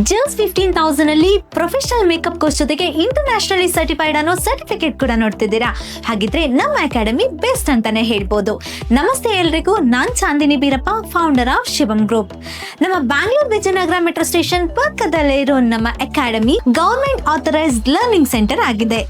Just 15,000 ಅಲ್ಲಿ professional makeup course ಜೊತೆಗೆ internationally certified ಅನ್ನೋ ಸರ್ಟಿಫಿಕೇಟ್ ಕೂಡ ನೋಡ್ತಿದ್ದೀರಾ. ಹಾಗಿದ್ರೆ ನಮ್ಮ ಅಕಾಡೆಮಿ ಬೆಸ್ಟ್ ಅಂತಾನೆ ಹೇಳ್ಬೋದು. ನಮಸ್ತೆ ಎಲ್ರಿಗೂ, ನಾನ್ Chandini Beerappa, founder of Shivam group. ನಮ್ಮ ಬ್ಯಾಂಗ್ಳೂರ್ ವಿಜಯನಗರ ಮೆಟ್ರೋ ಸ್ಟೇಷನ್ ಪಕ್ಕದಲ್ಲೇ ಇರೋ ನಮ್ಮ academy government authorised learning centre ಆಗಿದೆ.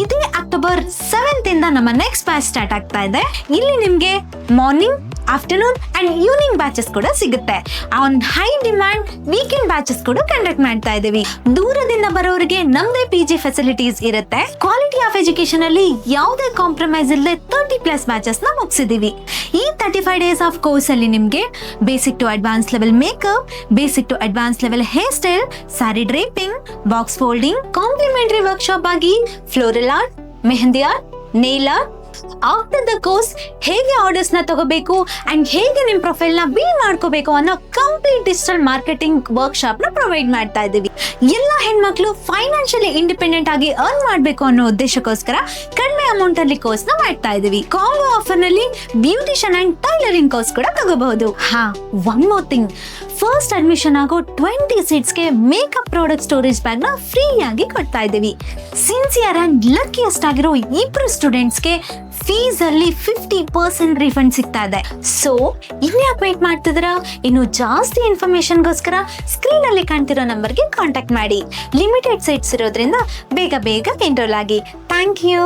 ಇದೇ ಅಕ್ಟೋಬರ್ 7th ಇಂದ ನಮ್ಮ ನೆಕ್ಸ್ಟ್ ಬ್ಯಾಚ್ ಸ್ಟಾರ್ಟ್ ಆಗ್ತಾ ಇದೆ. ಇಲ್ಲಿ ನಿಮ್ಗೆ morning, afternoon and evening batches ಕೂಡ ಸಿಗುತ್ತೆ. On high demand weekend batches ಕೂಡ ಕಂಡಕ್ಟ್ ಮಾಡ್ತಾ ಇದ್ದೀವಿ. ದೂರದಿಂದ ಬರೋರಿಗೆ ನಮ್ದೇ PG ಫೆಸಿಲಿಟೀಸ್ ಇರುತ್ತೆ. ಕ್ವಾಲಿಟಿ ಆಫ್ ಎಜುಕೇಶನ್ ಅಲ್ಲಿ ಯಾವುದೇ ಕಾಂಪ್ರಮೈಸ್ ಇಲ್ಲದೆ 30+ ಬ್ಯಾಚಸ್ ನ ಮುಗಿಸಿದೀವಿ. ಈ 35 ಡೇಸ್ ಆಫ್ ಕೋರ್ಸ್ ಅಲ್ಲಿ ನಿಮ್ಗೆ basic to advance level makeup, basic to advance level hair style, sari draping, box folding, complimentary workshop ಆಗಿ floral art, mehndi art, nail art. After the course ಹೇಗೆ orders ನ ತಗೋಬೇಕು and ಹೇಗೆ ನಿಮ್ ಪ್ರೊಫೈಲ್ ನ build ಮಾಡ್ಕೋಬೇಕು ಅನ್ನೋ ಕಂಪ್ಲೀಟ್ ಡಿಜಿಟಲ್ ಮಾರ್ಕೆಟಿಂಗ್ ವರ್ಕ್ಶಾಪ್ ನ ಪ್ರೊವೈಡ್ ಮಾಡ್ತಾ ಇದ್ದೀವಿ. ಎಲ್ಲ ಹೆಣ್ಮಕ್ಳು ಫೈನಾನ್ಷಿಯಲಿ ಇಂಡಿಪೆಂಡೆಂಟ್ ಆಗಿ ಅರ್ನ್ ಮಾಡ್ಬೇಕು ಅನ್ನೋ ಉದ್ದೇಶಕ್ಕೋಸ್ಕರ ಕಡಿಮೆ ಅಮೌಂಟ್ ಅಲ್ಲಿ ಕೋರ್ಸ್ ನ ಮಾಡ್ತಾ ಇದೀವಿ. ಕಾಂಬೋ ಆಫರ್ ನಲ್ಲಿ ಬ್ಯೂಟಿಷಿಯನ್ ಅಂಡ್ ಟೈಲರಿಂಗ್ ಕೋರ್ಸ್ ಕೂಡ ತಗೋಬಹುದು. One more thing, first admission ಆಗೋ 20 ಸೀಟ್ಸ್ಗೆ ಮೇಕಪ್ ಪ್ರಾಡಕ್ಟ್ ಸ್ಟೋರೇಜ್ ಬ್ಯಾಗ್ ನ ಫ್ರೀ ಆಗಿ ಕೊಡ್ತಾ ಇದ್ದೀವಿ. ಸಿನ್ಸಿಯರ್ ಅಂಡ್ ಲಕ್ಕಿಯಸ್ಟ್ ಆಗಿರೋ 2 ಸ್ಟೂಡೆಂಟ್ಸ್ಗೆ ಫೀಸ್ ಅಲ್ಲಿ 50% ರಿಫಂಡ್ ಸಿಗ್ತಾ ಇದೆ. ಸೊ ಇನ್ಯಾಕೆ ವೇಟ್ ಮಾಡ್ತಿದ್ದೀರಾ? ಇನ್ನು ಜಾಸ್ತಿ ಇನ್ಫಾರ್ಮೇಶನ್ಗೋಸ್ಕರ ಸ್ಕ್ರೀನ್ ಅಲ್ಲಿ ಕಾಣ್ತಿರೋ ನಂಬರ್ಗೆ ಕಾಂಟ್ಯಾಕ್ಟ್ ಮಾಡಿ. ಲಿಮಿಟೆಡ್ ಸೀಟ್ಸ್ ಇರೋದ್ರಿಂದ ಬೇಗ ಎನ್ರೋಲ್ ಆಗಿ. Thank you.